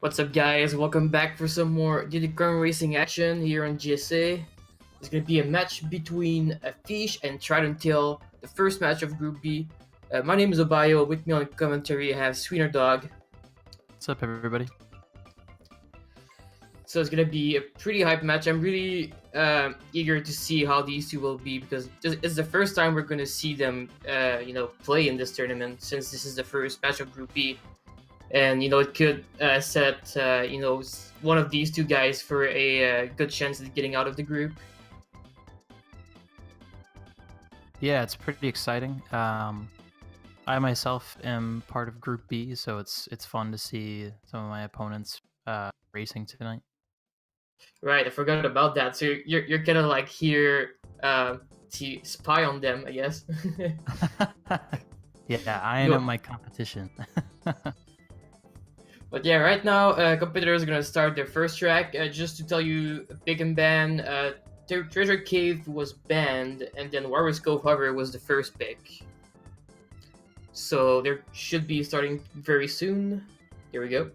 What's up, guys? Welcome back for some more DKR racing action here on GSA. It's gonna be a match between Fish and tridenttail, the first match of Group B. My name is Obayo. With me on commentary, I have Sweeter Dog. What's up, everybody? So it's gonna be a pretty hype match. I'm really eager to see how these two will be because it's the first time we're gonna see them, play in this tournament since this is the first match of Group B. And it could set one of these two guys for a good chance at getting out of the group. Yeah, it's pretty exciting. I myself am part of Group B, so it's fun to see some of my opponents racing tonight. Right, I forgot about that. So you're gonna like here to spy on them, I guess. Yeah, I know my competition. But yeah, right now, Commentators are gonna start their first track. Just to tell you, Pick and Ban, Treasure Cave was banned, and then Walrus Cove Hover was the first pick. So they should be starting very soon. Here we go.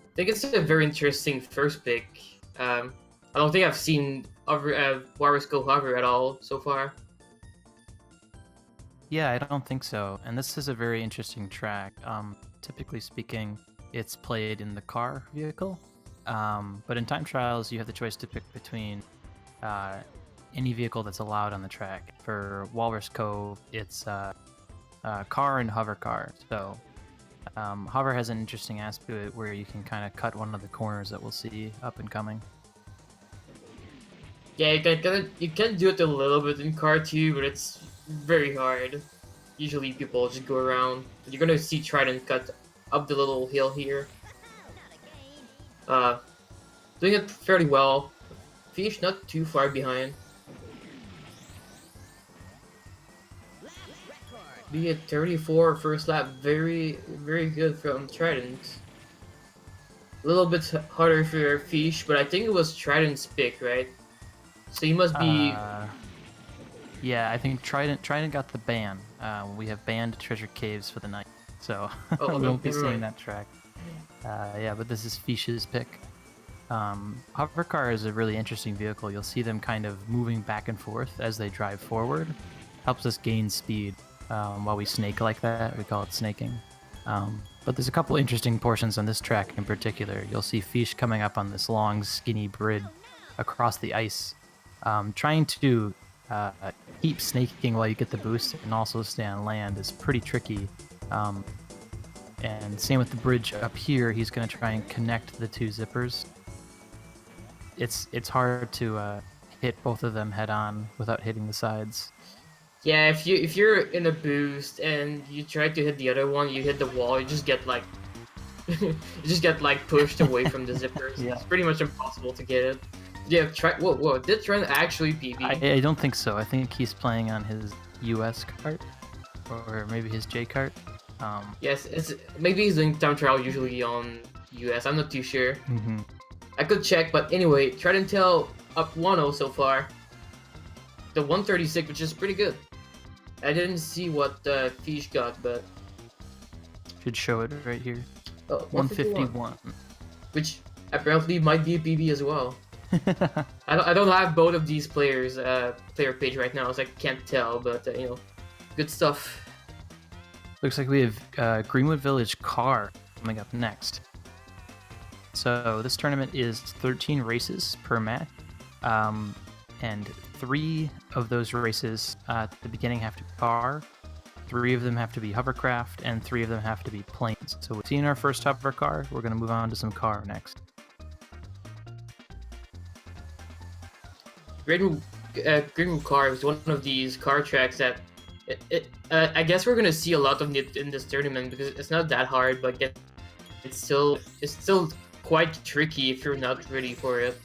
I think it's a very interesting first pick. I don't think I've seen Walrus Cove Hover at all so far. Yeah, I don't think so. And this is a very interesting track. Typically speaking, it's played in the car vehicle. But in time trials, you have the choice to pick between any vehicle that's allowed on the track. For Walrus Cove, it's car and hover car. So hover has an interesting aspect to it where you can kind of cut one of the corners that we'll see up and coming. Yeah, you can do it a little bit in car too, but it's very hard. Usually people just go around. You're gonna see Trident cut up the little hill here. Doing it fairly well. Fish not too far behind. Be at 34 first lap. Very good from Trident. A little bit harder for Fish, but I think it was Trident's pick, right? So he must be. Yeah, I think Trident got the ban. We have banned Treasure Caves for the night, so we won't be seeing that track. Yeah, but this is Fish's pick. Hovercar is a really interesting vehicle. You'll see them kind of moving back and forth as they drive forward. Helps us gain speed while we snake like that. We call it snaking. But there's a couple interesting portions on this track in particular. You'll see Fish coming up on this long, skinny bridge across the ice, trying to keep snaking while you get the boost and also stay on land is pretty tricky. And same with the bridge up here, he's going to try and connect the two zippers. It's hard to hit both of them head on without hitting the sides. Yeah, if you're in a boost and you try to hit the other one, you hit the wall, you just get like pushed away from the zippers. Yeah. It's pretty much impossible to get it. Yeah, whoa, did Trent actually PB? I don't think so. I think he's playing on his US cart, or maybe his J cart. Yes, maybe he's doing time trial usually on US. I'm not too sure. I could check, but anyway, tridenttail up 1-0 so far. The 136, which is pretty good. I didn't see what Fish got, but should show it right here. Oh, 151, which apparently might be a PB as well. I don't have both of these players player page right now, so I can't tell, but good stuff. Looks like we have Greenwood Village car coming up next. So this tournament is 13 races per match, and 3 of those races at the beginning have to be car, 3 of them have to be hovercraft, and 3 of them have to be planes. So we've seen our first hover car, we're going to move on to some car next. Greenwood car is one of these car tracks that I guess we're gonna see a lot of it in this tournament because it's not that hard, but it's still quite tricky if you're not ready for it.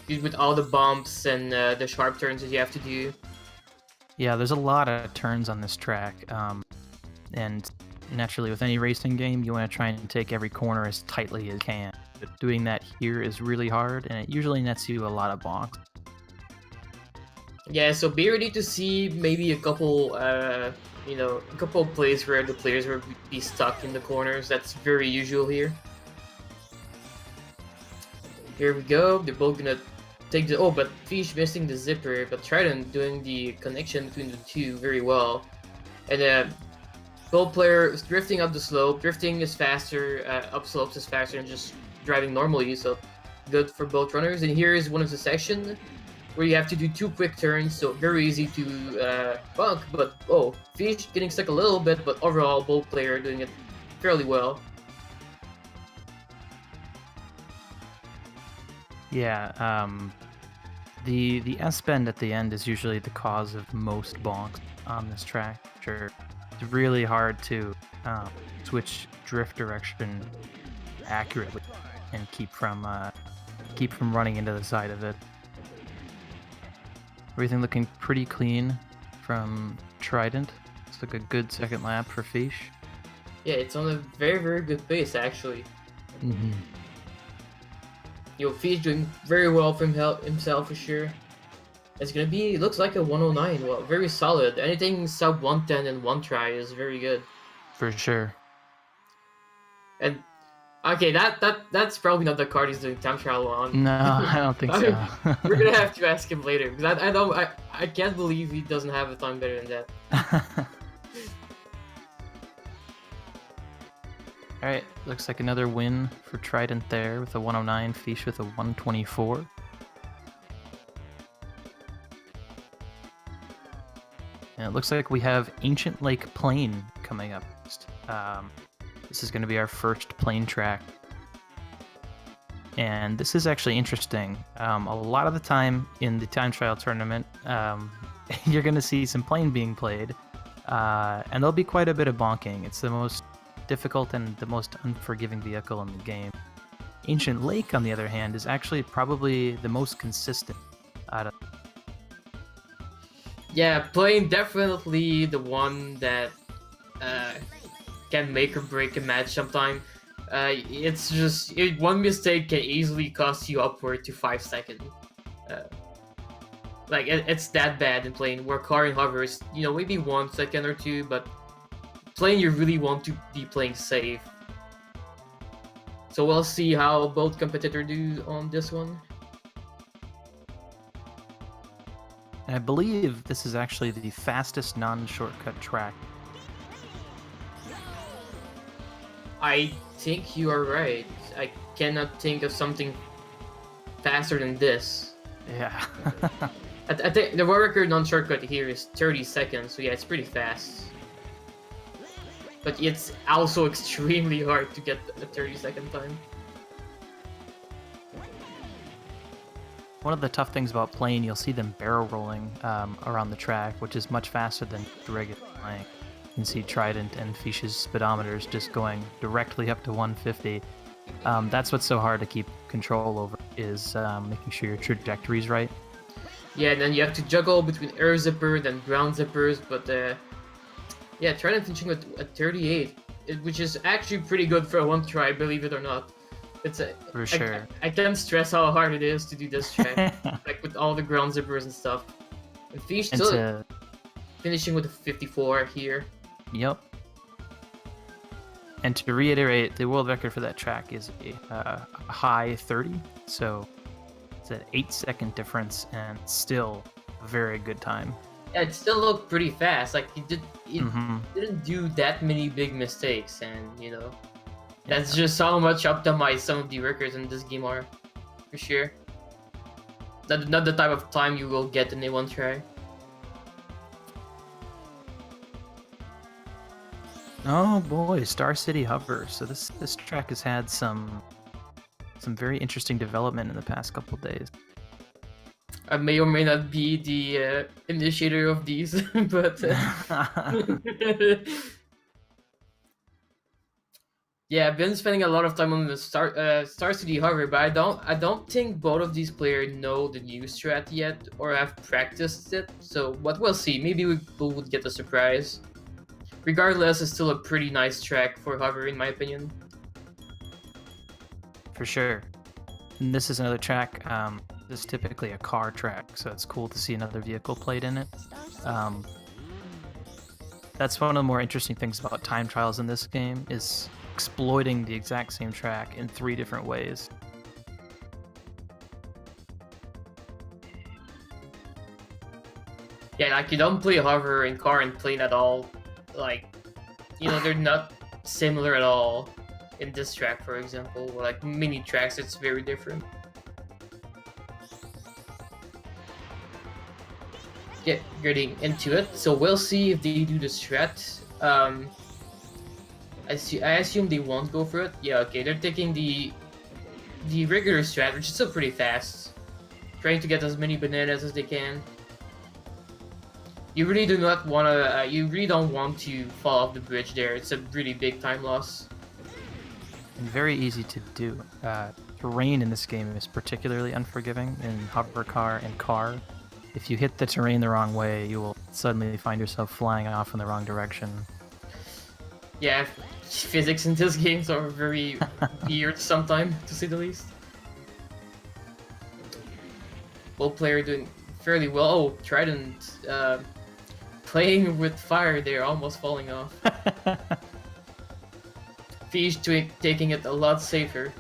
With all the bumps and the sharp turns that you have to do. Yeah, there's a lot of turns on this track, and naturally with any racing game, you want to try and take every corner as tightly as you can. But doing that here is really hard, and it usually nets you a lot of bonks. Yeah, so be ready to see maybe a couple you know, a couple of plays where the players will be stuck in the corners. That's very usual here. Here we go. They're both gonna take the... Oh, but Feesh missing the zipper, but Trident doing the connection between the two very well. And both players drifting up the slope. Drifting is faster, up slopes is faster than just driving normally, so good for both runners. And here is one of the sections where you have to do 2 quick turns, so very easy to bunk, but oh, Feesh getting stuck a little bit, but overall both players doing it fairly well. Yeah, the S-bend at the end is usually the cause of most bonks on this track. Sure, it's really hard to switch drift direction accurately and keep from running into the side of it. Everything looking pretty clean from Trident. It's like a good second lap for Feesh. Yeah, it's on a very, very good pace, actually. Mm-hmm. Yo, Feesh doing very well for himself for sure. It's gonna be, looks like a 109. Well, very solid. Anything sub 110 in one try is very good. For sure. And okay, that's probably not the card he's doing time trial on. No, I don't think so. We're gonna have to ask him later because I can't believe he doesn't have a time better than that. All right, looks like another win for Trident there with a 109, Feesh with a 124. And it looks like we have Ancient Lake Plain coming up next. This is going to be our first plane track. And this is actually interesting. A lot of the time in the time trial tournament, you're going to see some plane being played. And there'll be quite a bit of bonking. It's the most difficult and the most unforgiving vehicle in the game. Ancient Lake, on the other hand, is actually probably the most consistent out of... Yeah, plane definitely the one that can make or break a match sometime. It's just one mistake can easily cost you upward to 5 seconds. Like it's that bad in plane. Where car and hover is, you know, maybe 1 second or 2, but plane you really want to be playing safe. So we'll see how both competitors do on this one. And I believe this is actually the fastest non-shortcut track. I think you are right. I cannot think of something faster than this. Yeah. I think the world record non-shortcut here is 30 seconds, so yeah, it's pretty fast. But it's also extremely hard to get a 30-second time. One of the tough things about plane, you'll see them barrel rolling around the track, which is much faster than the regular flying. You can see Trident and Feesh's speedometers just going directly up to 150. That's what's so hard to keep control over, is making sure your trajectory's right. Yeah, and then you have to juggle between air zippers and ground zippers, but yeah, Trident finishing with a 38, which is actually pretty good for a one try, believe it or not. It's for sure. I can't stress how hard it is to do this track, like with all the ground zippers and stuff. And Feesh still finishing with a 54 here. Yep. And to reiterate, the world record for that track is a high 30, so it's an 8-second difference, and still a very good time. Yeah, it still looked pretty fast. Like he didn't do that many big mistakes, and you know, that's just how much optimized some of the records in this game are, for sure. Not the type of time you will get in a one try. Oh boy, Star City Hover. So this track has had some very interesting development in the past couple of days. I may or may not be the initiator of these, but yeah, I've been spending a lot of time on the Star City Hover, but I don't think both of these players know the new strat yet or have practiced it. So, but we'll see. Maybe we would get a surprise. Regardless, it's still a pretty nice track for Hover, in my opinion. For sure. And this is another track. This is typically a car track, so it's cool to see another vehicle played in it. That's one of the more interesting things about time trials in this game, is exploiting the exact same track in 3 different ways. Yeah, like you don't play hover and car and plane at all. Like, you know, they're not similar at all. In this track, for example, like mini tracks, it's very different. Getting into it, so we'll see if they do the strat. I assume they won't go for it. Yeah, okay, they're taking the regular strat, which is still pretty fast, trying to get as many bananas as they can. You really do not want to. You really don't want to fall off the bridge there. It's a really big time loss. And very easy to do. Terrain in this game is particularly unforgiving in hover car and car. If you hit the terrain the wrong way, you will suddenly find yourself flying off in the wrong direction. Yeah, physics in this game are very weird sometimes, to say the least. Both player doing fairly well. Oh, Trident playing with fire there, almost falling off. Feesh taking it a lot safer.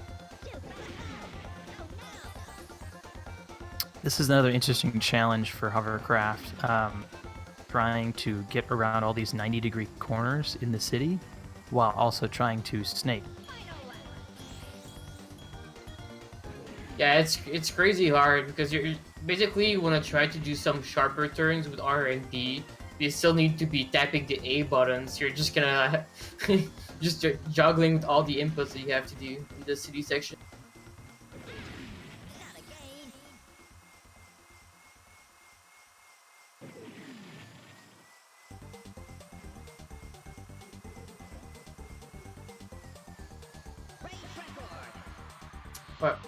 This is another interesting challenge for hovercraft, trying to get around all these 90-degree corners in the city, while also trying to snake. Yeah, it's crazy hard because you're basically you want to try to do some sharper turns with R and D. You still need to be tapping the A buttons. You're just gonna just juggling with all the inputs that you have to do in the city section.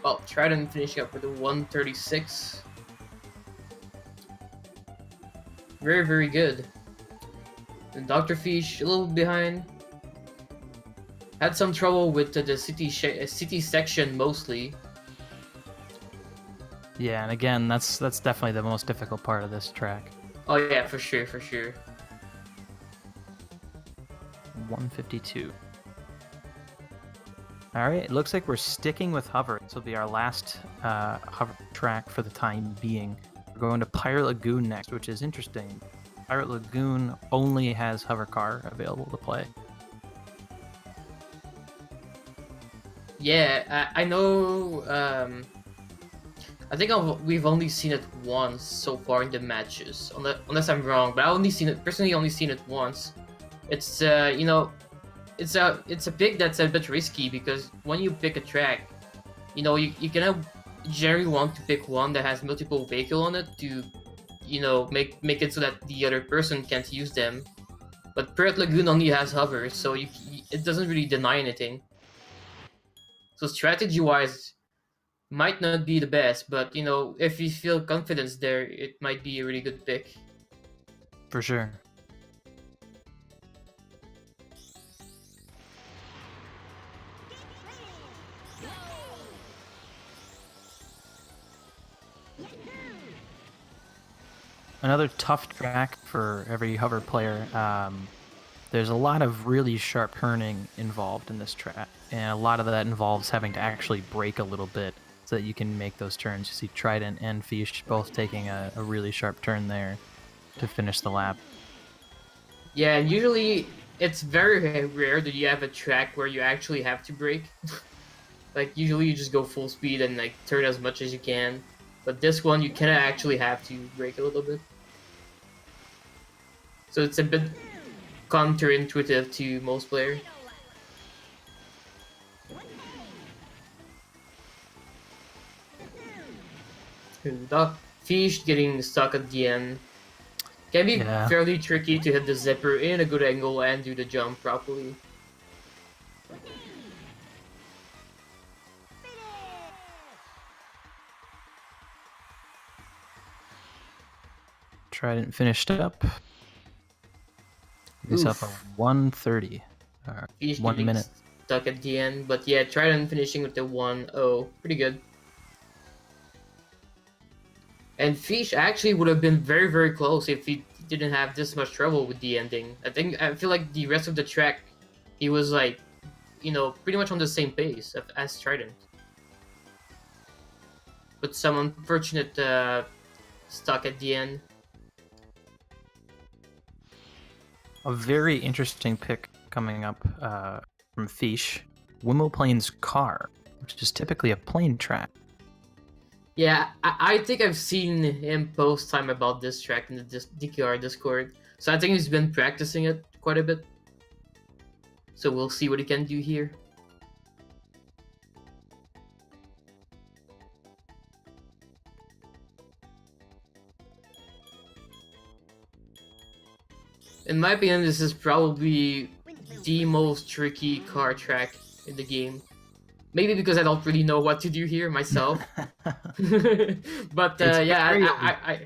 Well, Trident finishing up with a 136. Very, very good. And doctorfeesh a little behind. Had some trouble with the city section mostly. Yeah, and again, that's definitely the most difficult part of this track. Oh yeah, for sure, for sure. 152. Alright, it looks like we're sticking with hover. This will be our last hover track for the time being. We're going to Pirate Lagoon next, which is interesting. Pirate Lagoon only has hover car available to play. Yeah, I know. I think we've only seen it once so far in the matches, unless I'm wrong. But I only seen it personally. Only seen it once. It's you know, it's a pick that's a bit risky because when you pick a track, you know, you can generally want to pick one that has multiple vehicle on it to, you know, make it so that the other person can't use them. But Pirate Lagoon only has hover, so it doesn't really deny anything. So strategy-wise, might not be the best, but you know, if you feel confidence there, it might be a really good pick. For sure. Another tough track for every hover player. There's a lot of really sharp turning involved in this track, and a lot of that involves having to actually brake a little bit so that you can make those turns. You see Trident and Feesh both taking a really sharp turn there to finish the lap. Yeah, and usually it's very rare that you have a track where you actually have to brake. Like usually you just go full speed and like turn as much as you can. But this one you kind of actually have to brake a little bit. So it's a bit counterintuitive to most players. Feesh getting stuck at the end. Can be fairly tricky to hit the zipper in a good angle and do the jump properly. Trident finished up. He's up on 130. 1 minute. Stuck at the end, but yeah, Trident finishing with the 1-0. Pretty good. And Feesh actually would have been very, very close if he didn't have this much trouble with the ending. I feel like the rest of the track, he was like, pretty much on the same pace as Trident. But some unfortunate stuck at the end. A very interesting pick coming up from Feesh, Wimmelplane's Car, which is typically a plane track. Yeah, I think I've seen him post time about this track in the DKR Discord, so I think he's been practicing it quite a bit. So we'll see what he can do here. In my opinion, this is probably the most tricky car track in the game. Maybe because I don't really know what to do here myself. But yeah,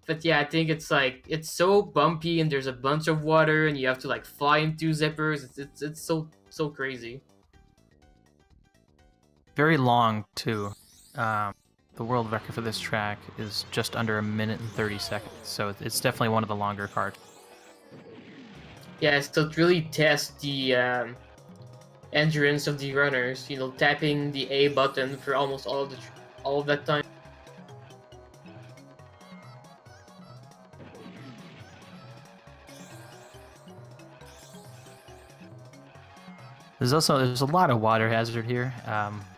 but yeah, I think it's so bumpy and there's a bunch of water and you have to like fly into zippers. It's so crazy. Very long too. The world record for this track is just under 1 minute and 30 seconds, so it's definitely one of the longer cards. Yeah, so it really tests the endurance of the runners. Tapping the A button for almost all of that time. There's a lot of water hazard here,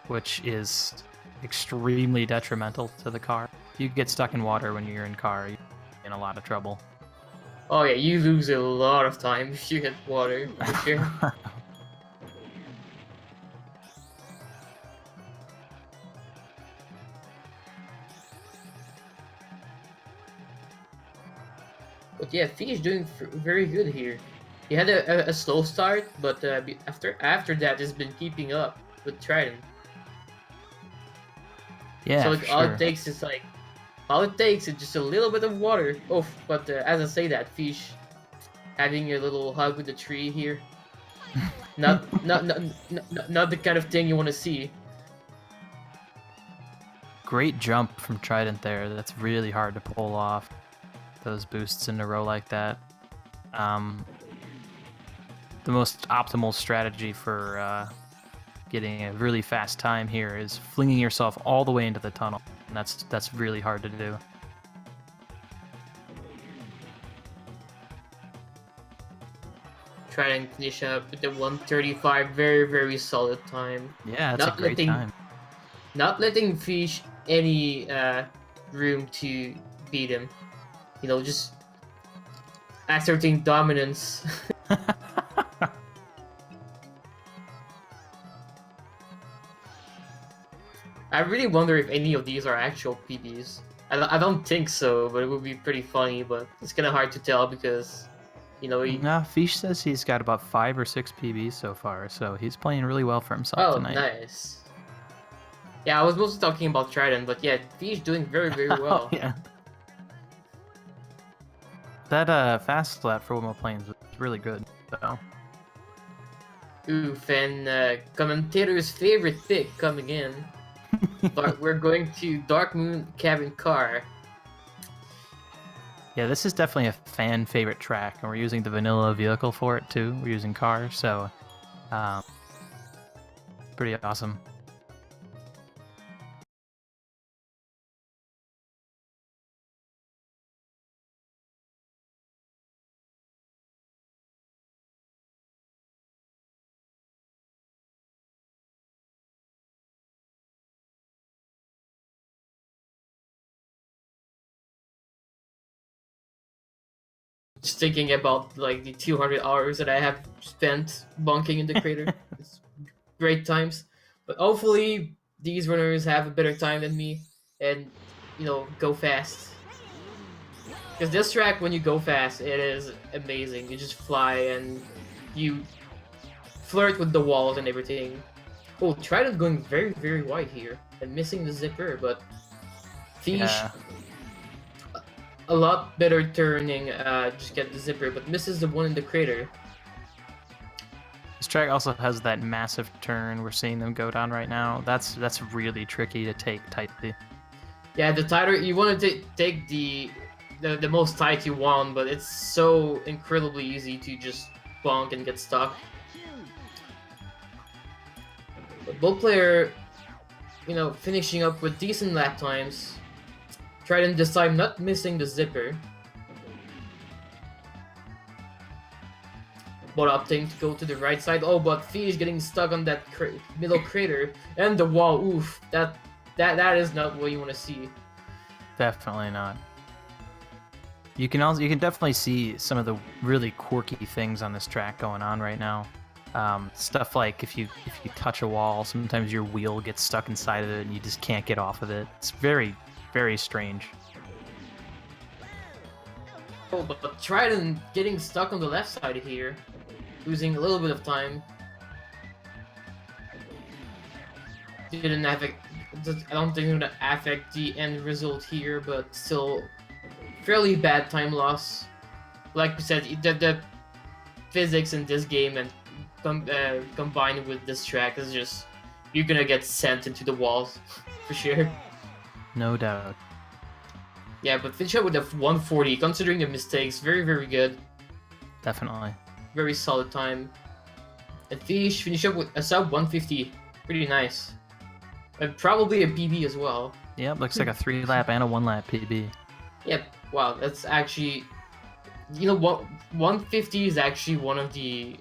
which is extremely detrimental to the car. If you get stuck in water when you're in car, you're in a lot of trouble. Oh yeah, you lose a lot of time if you hit water, for sure. But yeah, Feesh doing very good here. He had a slow start, but after that, he's been keeping up with Trident. Yeah, so all sure. it takes is just a little bit of water. Oh, but as I say that, Feesh having a little hug with the tree here. not the kind of thing you want to see. Great jump from Trident there. That's really hard to pull off. Those boosts in a row like that. The most optimal strategy for getting a really fast time here is flinging yourself all the way into the tunnel, and that's really hard to do. Try and finish up with the 1:35, very solid time. Yeah, that's a great time. Not letting Feesh any room to beat him. Just asserting dominance. I really wonder if any of these are actual PBs. I don't think so, but it would be pretty funny, but it's kind of hard to tell because, No, Feesh says he's got about 5 or 6 PBs so far, so he's playing really well for himself tonight. Oh, nice. Yeah, I was mostly talking about Trident, but yeah, Feesh doing very well. Yeah. That fast slap for Wimmelplanes was really good, so. Oof, and Commentators' favorite pick coming in. But we're going to Dark Moon Cabin Car. Yeah, this is definitely a fan favorite track, and we're using the vanilla vehicle for it too. We're using car, so pretty awesome. Just thinking about like the 200 hours that I have spent bunking in the crater. It's great times. But hopefully these runners have a better time than me and go fast. Because this track, when you go fast, it is amazing. You just fly and you flirt with the walls and everything. Oh, Trident going very wide here and missing the zipper, but Feesh. Yeah. A lot better turning, just get the zipper, but misses the one in the crater. This track also has that massive turn we're seeing them go down right now. That's really tricky to take tightly. Yeah, the tighter you want to take the the most tight you want, but it's so incredibly easy to just bonk and get stuck. But both player, finishing up with decent lap times. Trident this time not missing the zipper. But opting to go to the right side. Oh, but Feesh getting stuck on that middle crater and the wall. Oof, that is not what you want to see. Definitely not. You can definitely see some of the really quirky things on this track going on right now. Stuff like if you touch a wall, sometimes your wheel gets stuck inside of it and you just can't get off of it. It's very, very strange. Oh, but Trident getting stuck on the left side here, losing a little bit of time. Didn't affect. I don't think it would affect the end result here, but still fairly bad time loss. Like we said, the physics in this game and combined with this track is just, you're gonna get sent into the walls for sure. No doubt. Yeah, but finish up with a 140, considering the mistakes, very, very good. Definitely. Very solid time. And finish up with a sub 150, pretty nice. And probably a PB as well. Yep, looks like a 3-lap and a 1-lap PB. Yep, wow, that's actually... what? 150 is actually one of the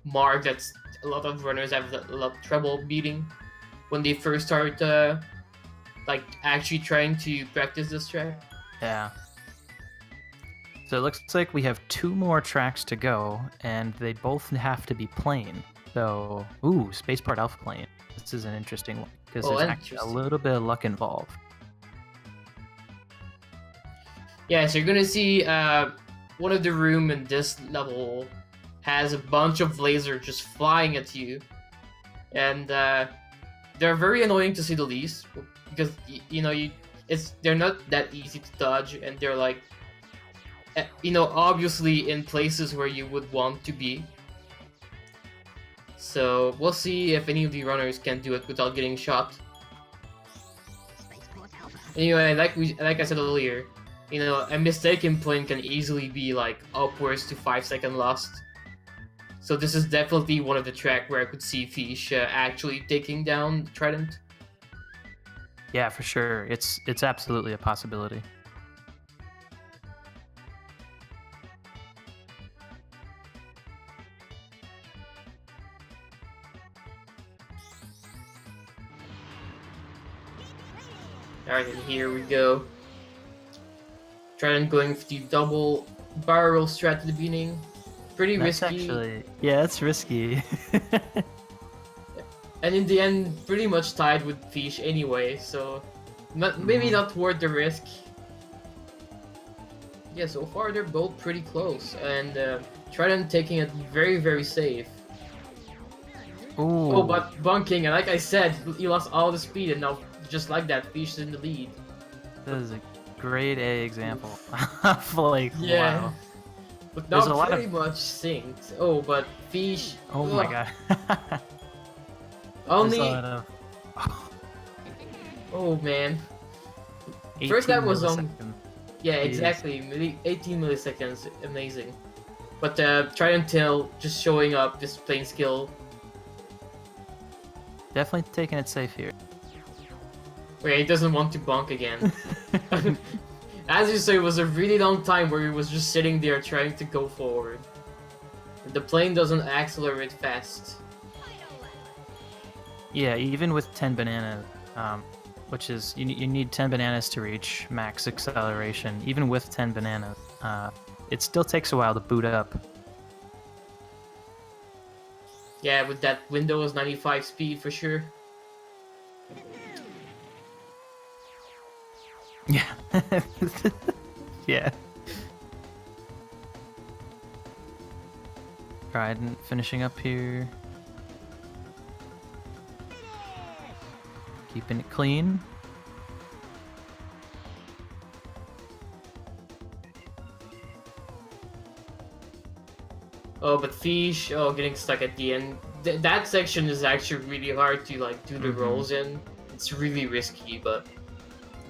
mark that's a lot of runners have a lot of trouble beating when they first start actually trying to practice this track. Yeah. So it looks like we have 2 more tracks to go, and they both have to be plane. So, ooh, Spaceport Alpha plane. This is an interesting one, because there's actually a little bit of luck involved. Yeah, so you're gonna see one of the room in this level has a bunch of lasers just flying at you, and they're very annoying to say the least, because they're not that easy to dodge, and they're like, obviously in places where you would want to be. So we'll see if any of the runners can do it without getting shot. Anyway, like I said earlier, a mistaken plane can easily be like upwards to 5-second lost. So this is definitely one of the track where I could see Feesh actually taking down Trident. Yeah, for sure. It's absolutely a possibility. Alright, and here we go. Trident going for the double barrel strat at the beginning. Pretty risky. Actually, yeah, it's risky. And in the end, pretty much tied with Feesh anyway, so maybe not worth the risk. Yeah, so far they're both pretty close, and Trident taking it very, very safe. Ooh. Oh, but bunking, and like I said, he lost all the speed, and now just like that, Feesh is in the lead. This is a grade A example. Yeah. Wow. But now pretty much synced. Oh, but Feesh. Oh my god. Only. Oh man. First that was on. Yeah, exactly. 18 milliseconds. Amazing. But tridenttail just showing up, just playing skill. Definitely taking it safe here. Wait, he doesn't want to bonk again. As you say, it was a really long time where he was just sitting there trying to go forward. The plane doesn't accelerate fast. Yeah, even with 10 bananas, which is, you need 10 bananas to reach max acceleration. Even with 10 bananas, it still takes a while to boot up. Yeah, with that Windows 95 speed for sure. Yeah. Yeah. Trident finishing up here. Keeping it clean. Oh, but Feesh, getting stuck at the end. That section is actually really hard to do the rolls in. It's really risky, but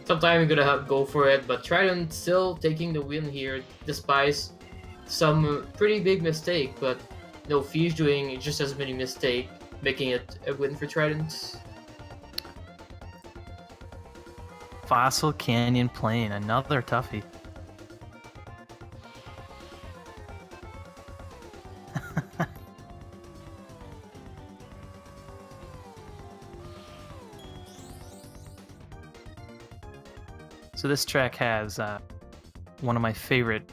Sometime I'm gonna go for it, but Trident still taking the win here, despite some pretty big mistake. But no, Feesh doing just as many mistakes, making it a win for Trident. Fossil Canyon Plain, another toughie. So this track has one of my favorite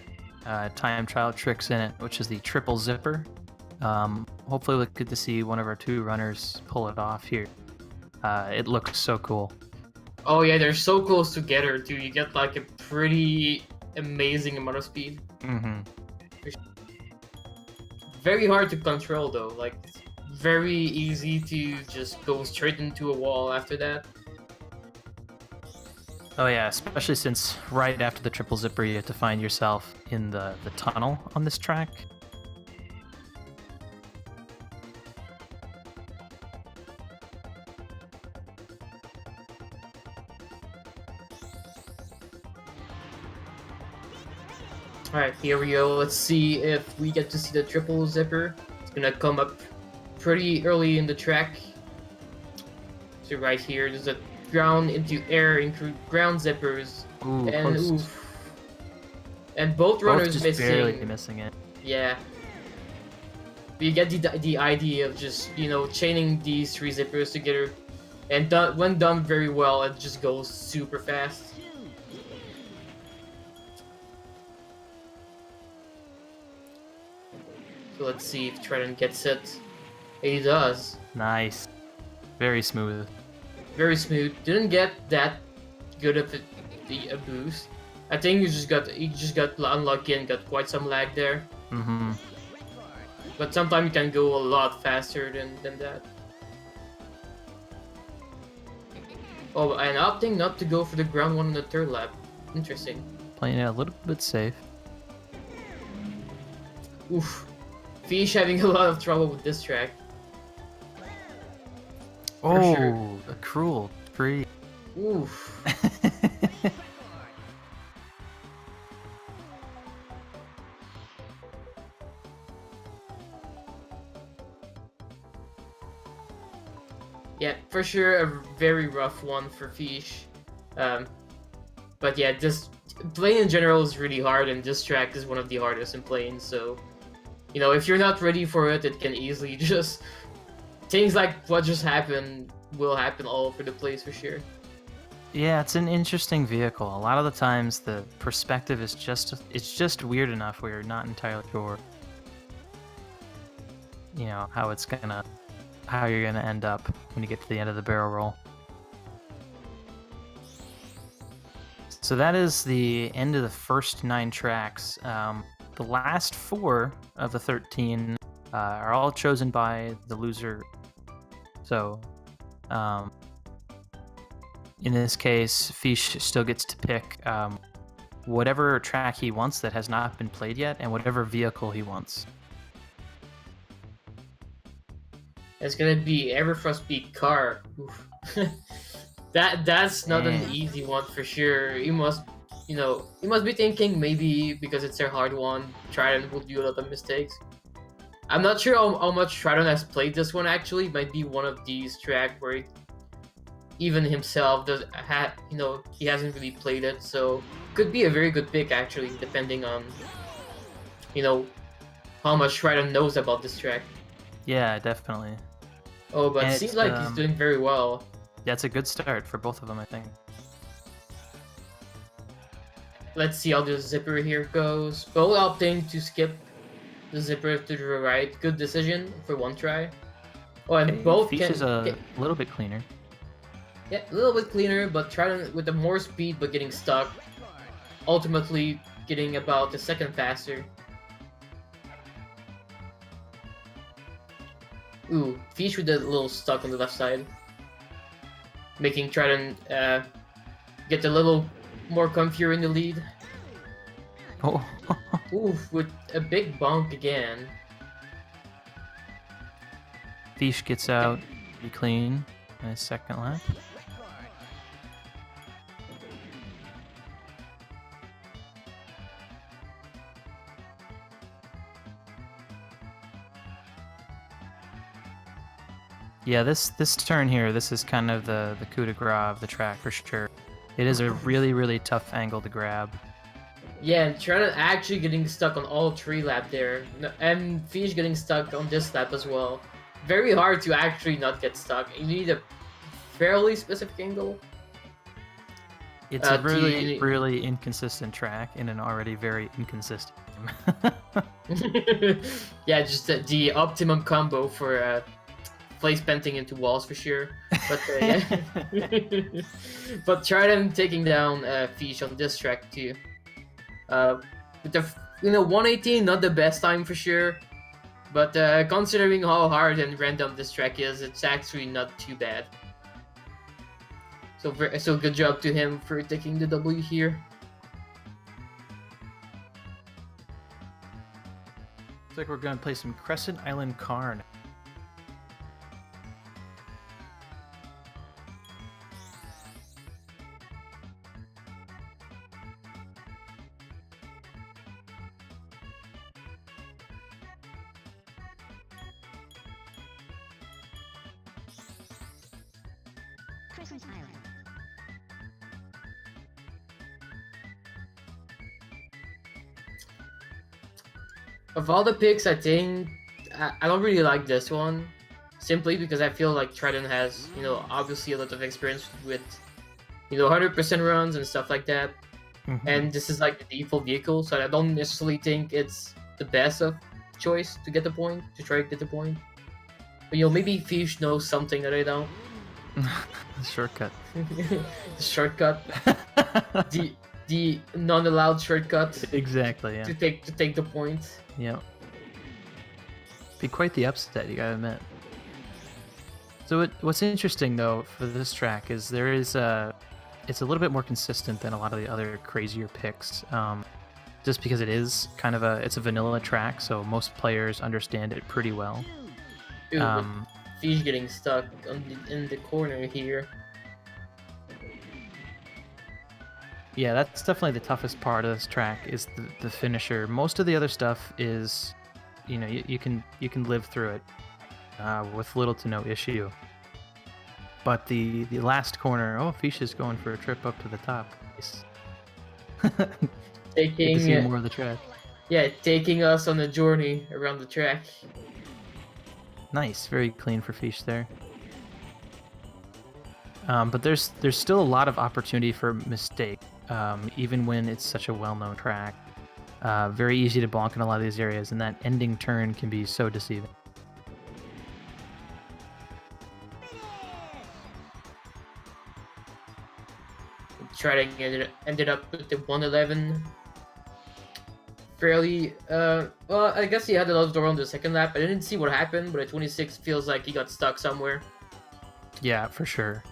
time trial tricks in it, which is the triple zipper. Hopefully we'll get to see one of our 2 runners pull it off here. It looks so cool. Oh yeah, they're so close together too. You get like a pretty amazing amount of speed. Mm-hmm. Very hard to control though. Like, very easy to just go straight into a wall after that. Oh yeah, especially since right after the triple zipper you have to find yourself in the tunnel on this track. Alright, here we go. Let's see if we get to see the triple zipper. It's gonna come up pretty early in the track. So right here, there's a ground into air, into ground zippers. Ooh, and close. oof. And both runners just missing. barely missing it. Yeah. But you get the idea of just, you know, chaining these 3 zippers together. And when done very well, it just goes super fast. So let's see if Trident gets it. He does. Nice. Very smooth. Very smooth. Didn't get that good of a boost. I think he just got unlucky and got quite some lag there. Mm-hmm. But sometimes you can go a lot faster than that. Oh, and opting not to go for the ground 1 on the 3rd lap. Interesting. Playing it a little bit safe. Oof. Feesh having a lot of trouble with this track. Oh, sure. a cruel tree. Oof. Yeah, for sure a very rough one for Feesh. But yeah, just playing in general is really hard, and this track is one of the hardest in playing, so you know, if you're not ready for it, it can easily just... Things like what just happened will happen all over the place for sure. Yeah, it's an interesting vehicle. A lot of the times the perspective is just weird enough where you're not entirely sure, you know, how you're gonna end up when you get to the end of the barrel roll. So that is the end of the first 9 tracks. The last 4 of the 13 are all chosen by the loser. So, in this case, Feesh still gets to pick whatever track he wants that has not been played yet, and whatever vehicle he wants. It's gonna be Everfrost beat car. Oof. That's not an easy one for sure. You must be thinking maybe because it's a hard one, Trident will do a lot of mistakes. I'm not sure how much Trident has played this one actually. It might be one of these tracks where even himself he hasn't really played it, so could be a very good pick actually, depending on how much Trident knows about this track. Yeah, definitely. Oh, but it seems like he's doing very well. Yeah, it's a good start for both of them, I think. Let's see how the zipper here goes. Both opting to skip the zipper to the right. Good decision for one try. Oh, and both Feesh is a little bit cleaner. Yeah, a little bit cleaner, but Trident with the more speed but getting stuck. Ultimately getting about a second faster. Ooh, Feesh with a little stuck on the left side. Making Trident get a little more comfier in the lead. Oh. Oof, with a big bonk again. Feesh gets out pretty clean in his second lap. Yeah, this turn here, this is kind of the coup de grace of the track for sure. It is a really tough angle to grab. Yeah, and Triton actually getting stuck on all 3 lap there, and Feesh getting stuck on this lap as well. Very hard to actually not get stuck. You need a fairly specific angle. It's a really inconsistent track in an already very inconsistent game. Yeah, just the optimum combo for place painting into walls for sure. But yeah. But Triton taking down Feesh on this track too. With the 118, not the best time for sure, but considering how hard and random this track is, it's actually not too bad. So good job to him for taking the W here. Looks like we're gonna play some Crescent Island Carn. Of all the picks, I think I don't really like this one, simply because I feel like Triton has, obviously a lot of experience with, 100% runs and stuff like that. Mm-hmm. And this is like the default vehicle, so I don't necessarily think it's the best of choice to get the point, to try to get the point. But maybe Feesh knows something that I don't. Shortcut. The shortcut. the non-allowed shortcut. Exactly. Yeah. To take the point. Yep. Be quite the upset, you gotta admit. So what's interesting though for this track is it's a little bit more consistent than a lot of the other crazier picks. Just because it is kind of it's a vanilla track, so most players understand it pretty well. Ooh, Feesh getting stuck in the corner here. Yeah, that's definitely the toughest part of this track is the finisher. Most of the other stuff is, you can live through it with little to no issue. But the last corner, Feesh is going for a trip up to the top. Nice. Taking to see more of the track. Yeah, taking us on a journey around the track. Nice, very clean for Feesh there. But there's still a lot of opportunity for mistake. Even when it's such a well-known track. Very easy to bonk in a lot of these areas, and that ending turn can be so deceiving. Triton ended up with the 111. Fairly, well, I guess he had a lot of door on the second lap. I didn't see what happened, but at 26 feels like he got stuck somewhere. Yeah, for sure.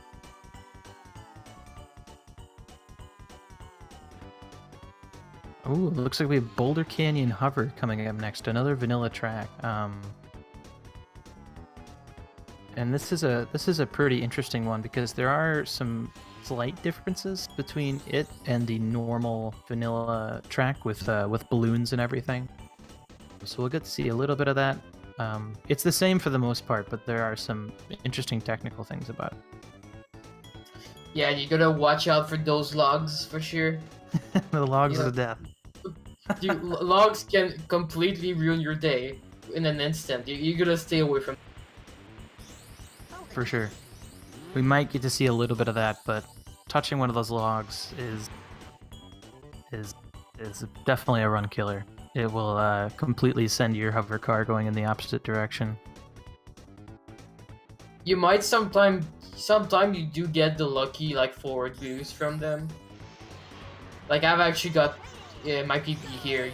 Ooh, looks like we have Boulder Canyon Hover coming up next, another vanilla track. And this is a pretty interesting one because there are some slight differences between it and the normal vanilla track with balloons and everything. So we'll get to see a little bit of that. It's the same for the most part, but there are some interesting technical things about it. Yeah, you gotta watch out for those logs for sure. The logs of death. Dude, logs can completely ruin your day in an instant. You gotta stay away from. For sure. We might get to see a little bit of that, but touching one of those logs is definitely a run killer. It will completely send your hover car going in the opposite direction. You might sometime you do get the lucky forward boost from them. Like I've actually got my PP here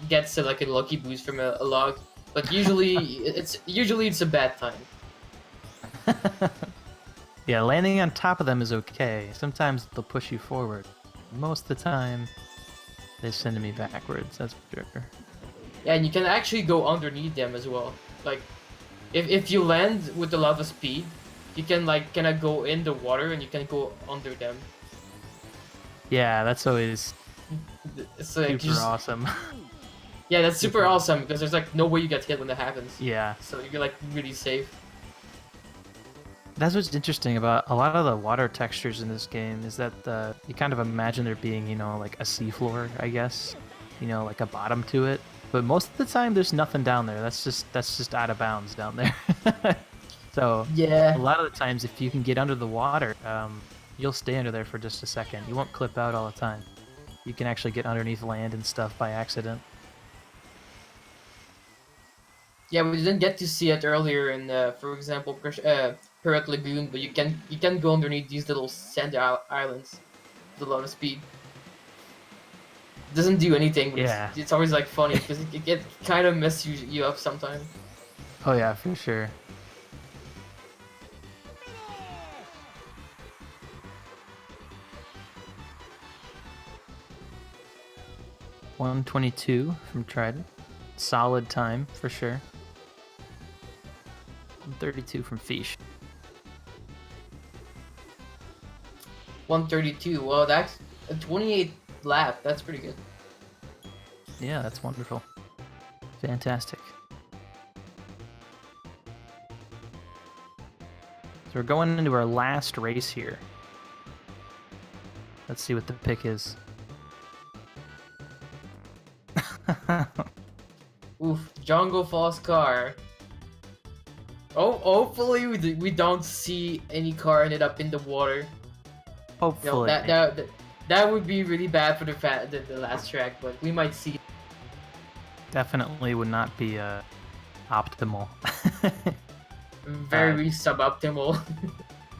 gets a lucky boost from a log, but usually it's a bad time. Yeah, landing on top of them is okay. Sometimes they'll push you forward. Most of the time, they're sending me backwards. That's for sure. Yeah, and you can actually go underneath them as well. Like, if you land with a lot of speed, you can kind of go in the water and you can go under them. Yeah, that's always super awesome. Yeah, that's super awesome because there's no way you get hit when that happens. Yeah. So you're really safe. That's what's interesting about a lot of the water textures in this game is that you kind of imagine there being, you know, like a seafloor, I guess, you know, like a bottom to it. But most of the time, there's nothing down there. That's just out of bounds down there. So Yeah. a lot of the times, if you can get under the water, you'll stay under there for just a second. You won't clip out all the time. You can actually get underneath land and stuff by accident. Yeah, we didn't get to see it earlier in, for example, Pirate Lagoon, but you can go underneath these little sand islands with a lot of speed. It doesn't do anything, but Yeah. it's always like funny because it kind of messes you up sometimes. Oh yeah, for sure. $122 from Trident. Solid time for sure. 132 from Feesh. 132. Well, that's a 28 lap. That's pretty good. Yeah, that's wonderful. Fantastic. So we're going into our last race here. Let's see what the pick is. Oof, Jungle Falls car. Oh, hopefully we don't see any car ended up in the water. Hopefully. You know, that would be really bad for the last track, but we might see. Definitely would not be optimal. Very suboptimal.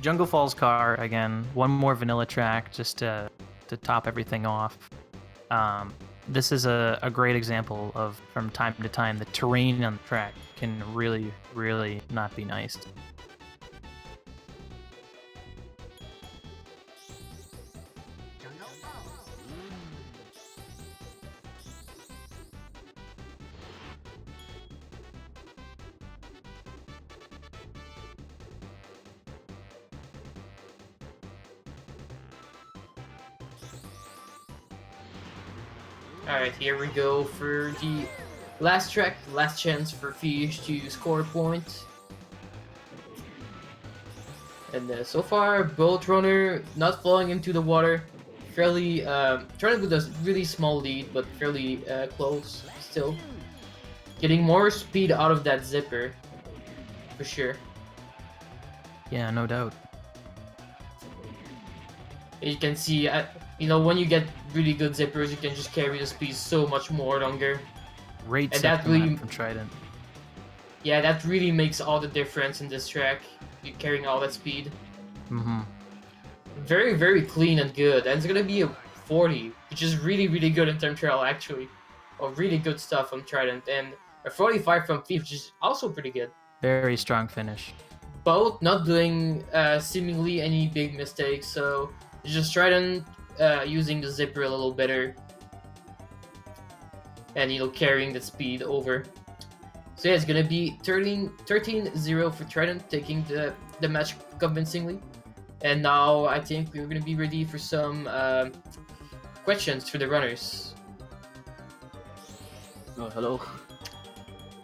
Jungle Falls car, again, one more vanilla track just to top everything off. This is a great example of, from time to time, the terrain on the track can really, really not be nice. Alright, here we go for the last track, last chance for Feesh to score a point. And so far, Bolt Runner not falling into the water. Fairly, trying with a really small lead, but fairly close still. Getting more speed out of that zipper, for sure. Yeah, no doubt. You can see, you know, when you get really good zippers, you can just carry the speed so much more longer. Great And that really, from Trident. yeah, that really makes all the difference in this track. You carrying all that speed. Mm-hmm. Very, very clean and good. And it's gonna be a 40, which is really, really good in time trial actually. Or really good stuff from Trident, and a 45 from Thief, which is also pretty good. Very strong finish. Both not doing seemingly any big mistakes, so just Trident using the zipper a little better. And, you know, carrying the speed over. So yeah, it's gonna be 13-0 for Trident, taking the match convincingly. And now I think we're gonna be ready for some questions for the runners. Oh, hello.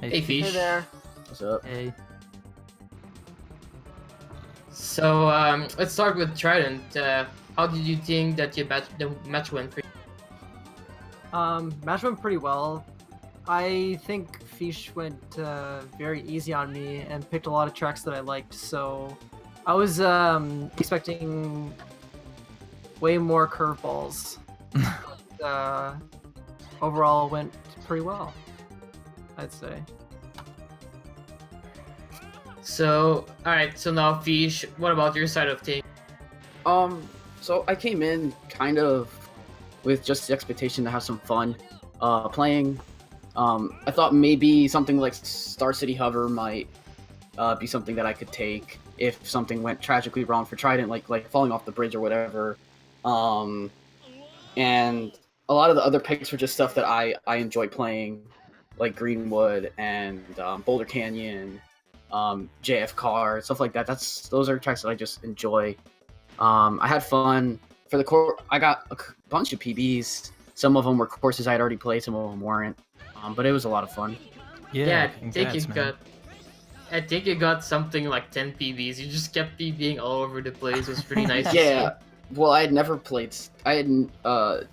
Hey, Feesh. Hey there. What's up? Hey. So let's start with Trident. How did you think that the match went for you? Match went pretty well. I think Feesh went very easy on me and picked a lot of tracks that I liked, so I was expecting way more curveballs. Overall went pretty well, I'd say. So, alright, so now Feesh, what about your side of things? So I came in kind of with just the expectation to have some fun playing. I thought maybe something like Star City Hover might be something that I could take if something went tragically wrong for Trident, like falling off the bridge or whatever. And a lot of the other picks were just stuff that I enjoy playing, like Greenwood and Boulder Canyon, JF Car, stuff like that. Those are tracks that I just enjoy. I had fun. For the course, I got a bunch of PBs. Some of them were courses I had already played, some of them weren't. But it was a lot of fun. Yeah, congrats, thank you, man. Cut. I think you got something like 10 PBs. You just kept PBing all over the place. It was pretty nice. to Yeah. see. Well, I had never played.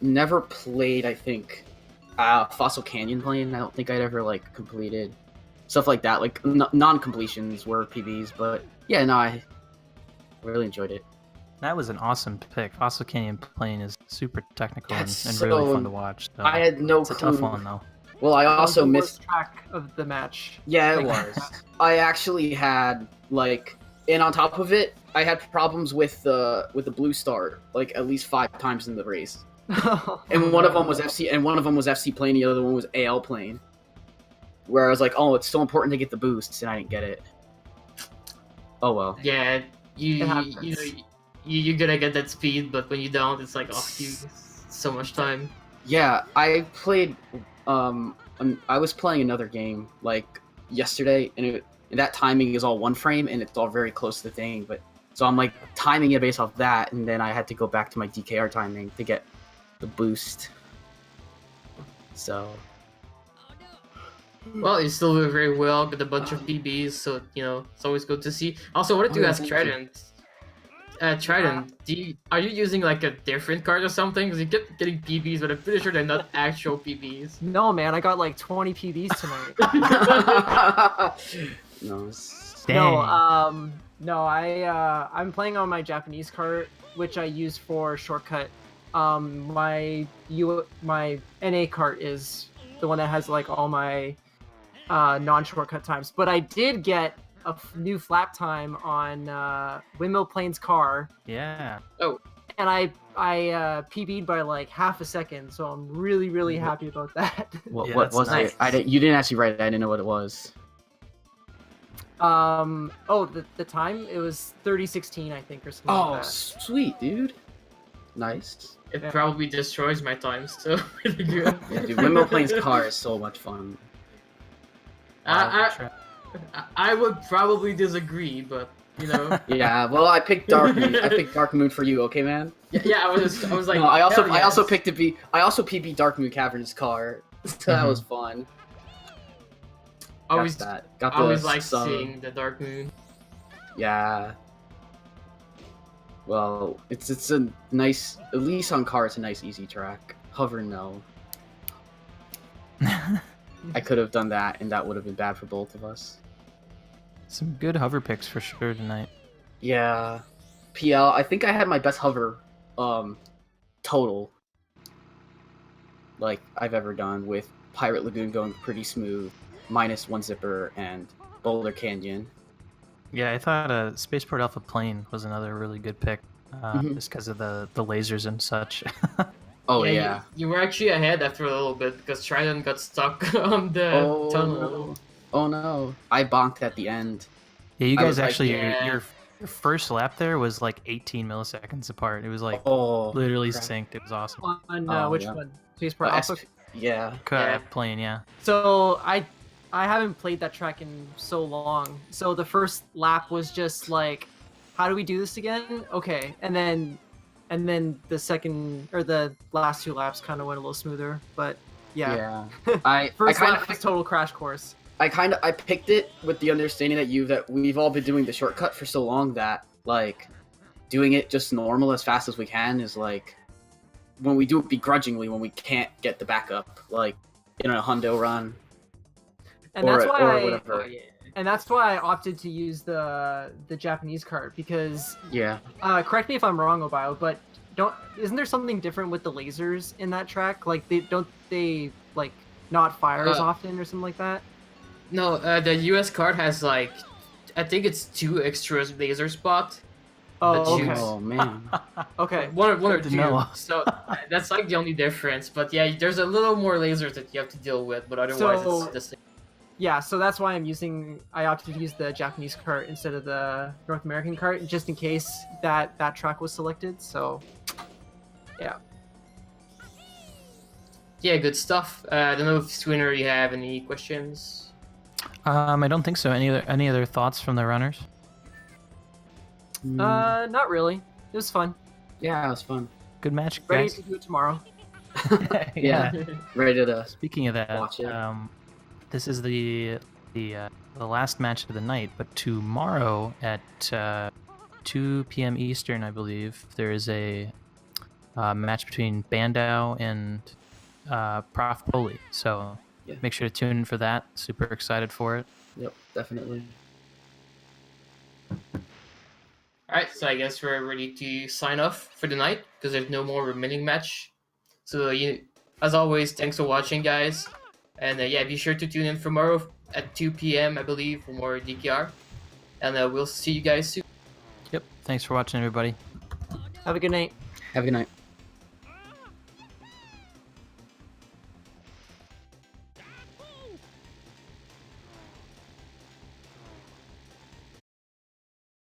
Never played. I think Fossil Canyon Plane. I don't think I'd ever like completed stuff like that. Like non-completions were PBs, but yeah, no, I really enjoyed it. That was an awesome pick. Fossil Canyon Plane is super technical and That's really so- fun to watch. So I had no it's a clue. tough one though. Well, I That was also the missed. worst track of the match. Yeah, it Like- was. I actually had like, and on top of it, I had problems with the blue star like at least 5 times in the race. And one of them was FC, and one of them was FC plane. The other one was AL plane. Where I was like, oh, it's so important to get the boosts, and I didn't get it. Oh well. Yeah, It happens. you're gonna get that speed, but when you don't, it's like, oh, so much time. Yeah, I played. I was playing another game like yesterday, and that timing is all 1 frame, and it's all very close to the thing. But so I'm like timing it based off that, and then I had to go back to my DKR timing to get the boost. So Well, you still do very well, got a bunch of PBs, so it's always good to see. Also, I wanted to Oh, yeah, ask thank you. Trident. Trident, are you using like a different card or something? Because you kept getting PBs, but I'm pretty sure they're not actual PBs. No, man, I got like 20 PBs tonight. no. No, I'm playing on my Japanese cart, which I use for shortcut. My NA cart is the one that has like all my non-shortcut times. But I did get a new flap time on Windmill Plains car, Yeah. and I PB'd by like half a second, so I'm really happy about that. What, Yeah, what that's was nice. it? You didn't actually write it. I didn't know what it was. The time, it was 30:16, I think, or something Oh, like that. sweet, dude. Nice. It Yeah. probably destroys my times, so really good. Yeah, dude. Windmill Plains car is so much fun. I would probably disagree, but Yeah. Well, I picked Dark Moon. I picked Dark Moon for you. Okay, man. yeah, I was like, No, I also hell yes. picked to be. I also PB Dark Moon Caverns car. So that was fun. always Got that. Got I always the like sub. seeing the Dark Moon. Yeah. Well, it's a nice, at least on car, it's a nice easy track. Hover, no. I could have done that, and that would have been bad for both of us. Some good hover picks for sure tonight. Yeah. PL, I think I had my best hover total like I've ever done, with Pirate Lagoon going pretty smooth, -1 zipper, and Boulder Canyon. Yeah, I thought Spaceport Alpha Plane was another really good pick, Mhm. just because of the lasers and such. Oh yeah. You were actually ahead after a little bit because Trident got stuck on the tunnel. Oh no. I bonked at the end. Yeah, you I guys was like, actually yeah. your first lap there was like 18 milliseconds apart. It was like Oh. literally crap. synced. It was awesome. On Oh, which yeah. one? Spaceport Oh, Alpha? Yeah. Yeah. Plane, yeah. So I haven't played that track in so long. So the first lap was just like, how do we do this again? Okay, and then the second or the last 2 laps kind of went a little smoother. But yeah, I first kind lap was total crash course. I picked it with the understanding that we've all been doing the shortcut for so long that like doing it just normal as fast as we can is like when we do it begrudgingly when we can't get the backup, like in a hundo run. And Or- that's why or I, whatever. and that's why I opted to use the Japanese cart, because Yeah. correct me if I'm wrong, Obio, but isn't there something different with the lasers in that track? Like they like not fire as often or something like that? No, the US card has like, I think it's 2 extra laser spot. Oh, That okay. Oh man. Okay. One or Good to 2. know. So that's like the only difference. But yeah, there's a little more lasers that you have to deal with, but otherwise So- it's the same. Yeah, so that's why I opted to use the Japanese cart instead of the North American cart, just in case that track was selected. So, yeah. Yeah, good stuff. I don't know if Swinner, you have any questions? I don't think so. Any other thoughts from the runners? Not really. It was fun. Yeah, it was fun. Good match, Ready guys. to do it tomorrow. Yeah. Ready to Speaking of that, Watch it. this is the the last match of the night. But tomorrow at 2 p.m. Eastern, I believe, there is a match between Bandau and Prof. Poli. So Yeah. make sure to tune in for that. Super excited for it. Yep, definitely. Alright, so I guess we're ready to sign off for the night because there's no more remaining match. So, as always, thanks for watching, guys. And yeah, be sure to tune in tomorrow at 2 p.m., I believe, for more DKR. And we'll see you guys soon. Yep. Thanks for watching, everybody. Have a good night. Have a good night.